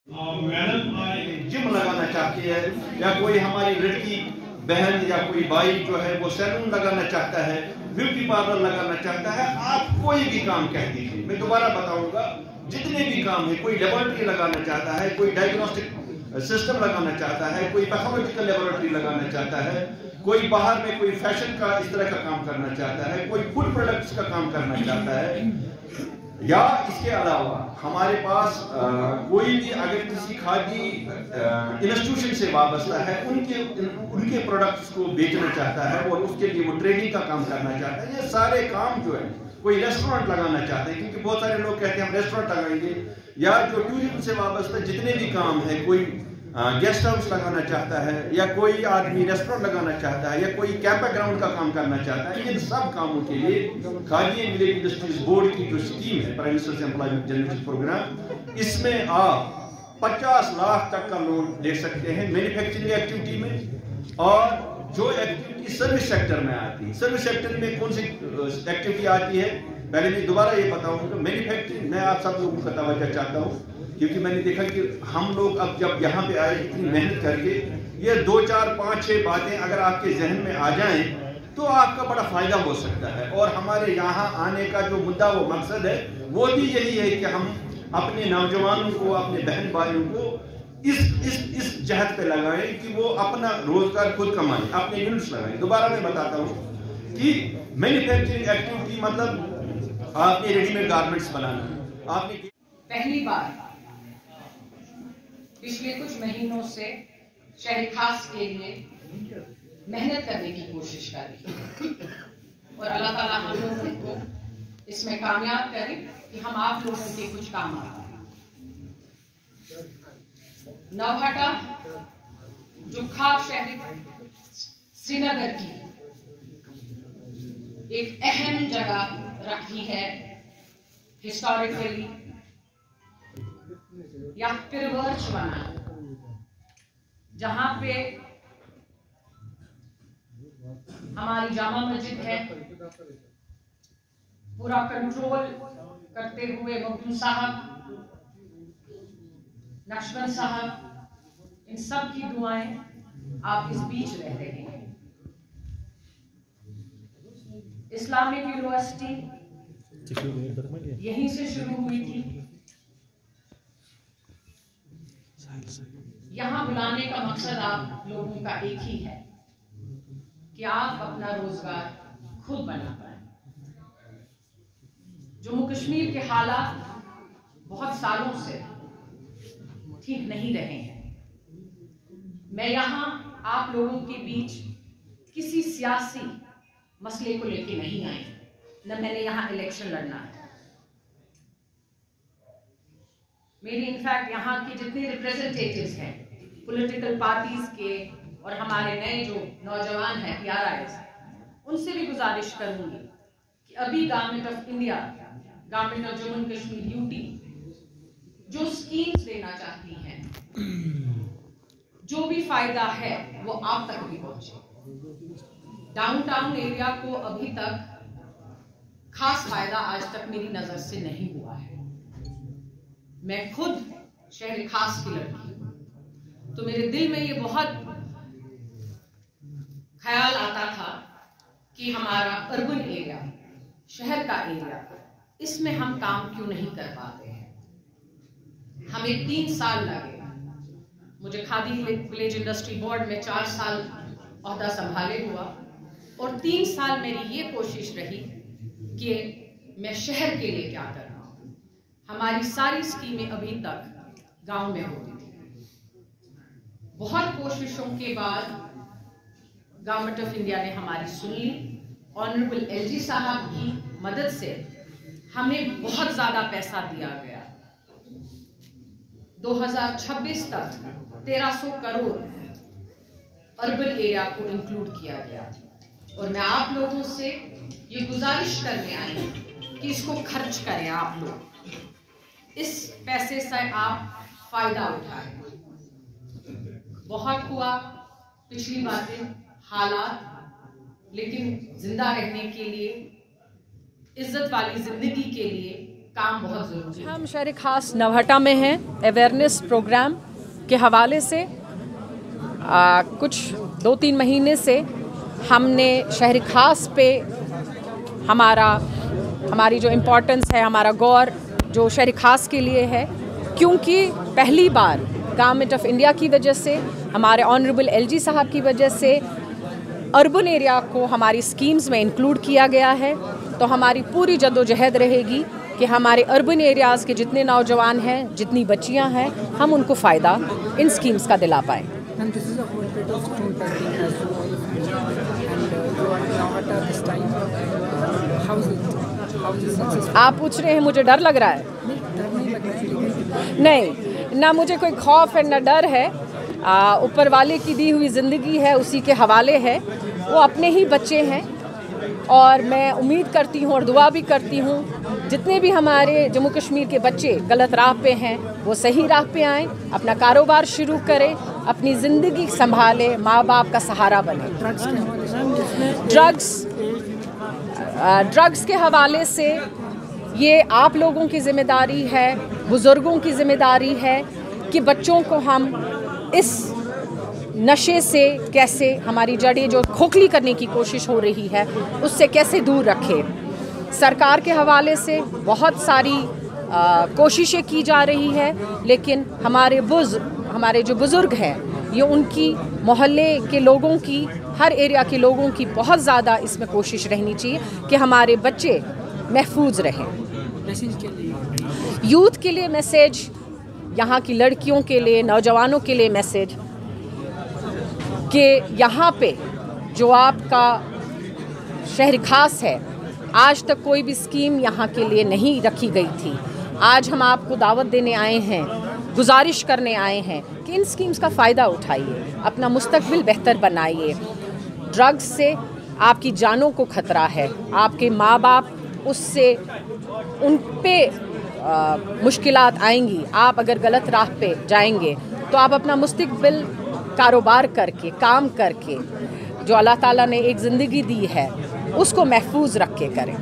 Gym लगाना चाहती है, या कोई हमारी लड़की बहन या कोई भाई जो है वो सैलून लगाना चाहता है, ब्यूटी पार्लर लगाना चाहता है, आप कोई भी काम कह दीजिए, मैं दोबारा बताऊंगा, जितने भी काम है, कोई लेबोरेटरी लगाना चाहता है, कोई डायग्नोस्टिक सिस्टम लगाना चाहता है, कोई पैथोलॉजिकल लेबोरेटरी लगाना चाहता है, कोई बाहर में कोई फैशन का इस तरह का काम करना चाहता है, कोई फूड प्रोडक्ट्स का काम करना चाहता है, या इसके अलावा हमारे पास कोई भी अगर किसी खादी इंस्टीट्यूशन से वाबस्ता है, उनके प्रोडक्ट्स को बेचना चाहता है और उसके लिए वो ट्रेडिंग का काम करना चाहता है, ये सारे काम जो है, कोई रेस्टोरेंट लगाना चाहते हैं, क्योंकि बहुत सारे लोग कहते हैं हम रेस्टोरेंट लगाएंगे, या जो टूरिज्म से वाबस्ता जितने भी काम है, कोई गेस्ट हाउस लगाना चाहता है, या कोई आदमी रेस्टोरेंट लगाना चाहता है, या कोई कैंप ग्राउंड का काम करना चाहता है, इन सब कामों के लिए Khadi and millet industries board की जो स्कीम है, prime minister's employment generation programme, इसमें आप 50 लाख तक का लोन ले सकते हैं मैन्युफैक्चरिंग एक्टिविटी में, और जो एक्टिविटी सर्विस सेक्टर में आती है, सर्विस सेक्टर में कौन सी एक्टिविटी आती है, पहले मैं दोबारा ये बताऊंगा। मैन्युफैक्चरिंग में आप सब लोगों का तवज्जो चाहता हूँ, क्योंकि मैंने देखा कि हम लोग अब जब यहाँ पे आए इतनी मेहनत करके, ये 2, 4, 5, 6 बातें अगर आपके जहन में आ जाएं तो आपका बड़ा फायदा हो सकता है। और हमारे यहाँ आने का जो मुद्दा, वो मकसद है, वो भी यही है कि हम अपने नौजवानों को, अपने बहन भाइयों को इस जहद पे लगाएं कि वो अपना रोजगार खुद कमाएं, अपने यूनिट्स लगाएं। दोबारा मैं बताता हूँ कि मैन्युफैक्चरिंग एक्टिविटी मतलब आपने रेडीमेड गारमेंट्स बनाना, आपने पहली बार पिछले कुछ महीनों से शहर खास के लिए मेहनत करने की कोशिश कर रही है, और अल्लाह ताला हम लोगों को इसमें कामयाब करे कि हम आप लोगों के कुछ काम आ पाए। नौहटा जो खास शहर श्रीनगर की एक अहम जगह रखी है हिस्टोरिकली, या पिरवर्च बना, जहां पे हमारी जामा मस्जिद है, पूरा कंट्रोल करते हुए मखदूम साहब, नक्शबंद साहब, इन सब की दुआएं आप इस बीच रह रहे हैं। इस्लामिक यूनिवर्सिटी यहीं से शुरू हुई थी। यहाँ बुलाने का मकसद आप लोगों का एक ही है कि आप अपना रोजगार खुद बना पाए। जम्मू कश्मीर के हालात बहुत सालों से ठीक नहीं रहे हैं। मैं यहाँ आप लोगों के बीच किसी सियासी मसले को लेकर नहीं आई, न मैंने यहाँ इलेक्शन लड़ना है। मेरी इनफैक्ट यहाँ के जितने रिप्रेजेंटेटिव्स हैं पॉलिटिकल पार्टीज के, और हमारे नए जो नौजवान हैं PRIs, उनसे भी गुजारिश करूंगी कि अभी government of India, government of Jammu and Kashmir UT जो स्कीम्स देना चाहती हैं, जो भी फायदा है वो आप तक भी पहुंचे। डाउनटाउन एरिया को अभी तक खास फायदा आज तक मेरी नजर से नहीं हुआ है। मैं खुद शहर खास की लड़की हूं, तो मेरे दिल में ये बहुत ख्याल आता था कि हमारा अर्बन एरिया, शहर का एरिया, इसमें हम काम क्यों नहीं कर पाते हैं। हमें 3 साल लगे, मुझे खादी विलेज इंडस्ट्री बोर्ड में 4 साल ओहदा संभाले हुआ, और 3 साल मेरी ये कोशिश रही कि मैं शहर के लिए क्या कर रहा हूं। हमारी सारी स्कीमें अभी तक गांव में होती थी। बहुत कोशिशों के बाद गवर्नमेंट ऑफ इंडिया ने हमारी सुन ली। ऑनरेबल LG साहब की मदद से हमें बहुत ज्यादा पैसा दिया गया। 2026 तक 1300 करोड़ अर्बन एरिया को इंक्लूड किया गया, और मैं आप लोगों से ये गुजारिश करने आई हूं कि इसको खर्च करें। आप लोग इस पैसे से आप फायदा उठाएं। बहुत हुआ पिछली बातें, हालात, लेकिन जिंदा रहने के लिए, इज्जत वाली जिंदगी के लिए काम बहुत जरूरी है। हम शहर खास नवहटा में हैं। अवेयरनेस प्रोग्राम के हवाले से कुछ 2-3 महीने से हमने शहर खास पे हमारी जो इम्पोर्टेंस है, हमारा गौर जो शहर खास के लिए है, क्योंकि पहली बार गवर्नमेंट ऑफ इंडिया की वजह से, हमारे ऑनरेबल LG साहब की वजह से अर्बन एरिया को हमारी स्कीम्स में इंक्लूड किया गया है। तो हमारी पूरी जद्दोजहद रहेगी कि हमारे अर्बन एरियाज़ के जितने नौजवान हैं, जितनी बच्चियां हैं, हम उनको फ़ायदा इन स्कीम्स का दिला पाएँ। आप पूछ रहे हैं मुझे डर लग रहा है? नहीं, ना मुझे कोई खौफ है ना डर है। ऊपर वाले की दी हुई ज़िंदगी है, उसी के हवाले है। वो अपने ही बच्चे हैं और मैं उम्मीद करती हूँ और दुआ भी करती हूँ जितने भी हमारे जम्मू कश्मीर के बच्चे गलत राह पे हैं वो सही राह पे आएँ, अपना कारोबार शुरू करें, अपनी ज़िंदगी संभालें, माँ बाप का सहारा बने। ड्रग्स के हवाले से ये आप लोगों की ज़िम्मेदारी है, बुज़ुर्गों की ज़िम्मेदारी है कि बच्चों को हम इस नशे से कैसे, हमारी जड़ें जो खोखली करने की कोशिश हो रही है उससे कैसे दूर रखें। सरकार के हवाले से बहुत सारी कोशिशें की जा रही है, लेकिन हमारे जो बुज़ुर्ग हैं, ये उनकी मोहल्ले के लोगों की, हर एरिया के लोगों की बहुत ज़्यादा इसमें कोशिश रहनी चाहिए कि हमारे बच्चे महफूज रहें। यूथ के लिए मैसेज, यहाँ की लड़कियों के लिए, नौजवानों के लिए मैसेज कि यहाँ पे जो आपका शहर खास है, आज तक कोई भी स्कीम यहाँ के लिए नहीं रखी गई थी। आज हम आपको दावत देने आए हैं, गुजारिश करने आए हैं कि इन स्कीम्स का फ़ायदा उठाइए, अपना मुस्तकबिल बेहतर बनाइए। ड्रग्स से आपकी जानों को खतरा है, आपके माँ बाप उससे उन पे मुश्किलात आएंगी। आप अगर गलत राह पे जाएंगे तो आप अपना मुस्तकबिल कारोबार करके, काम करके, जो अल्लाह ताला ने एक ज़िंदगी दी है उसको महफूज रख के करें।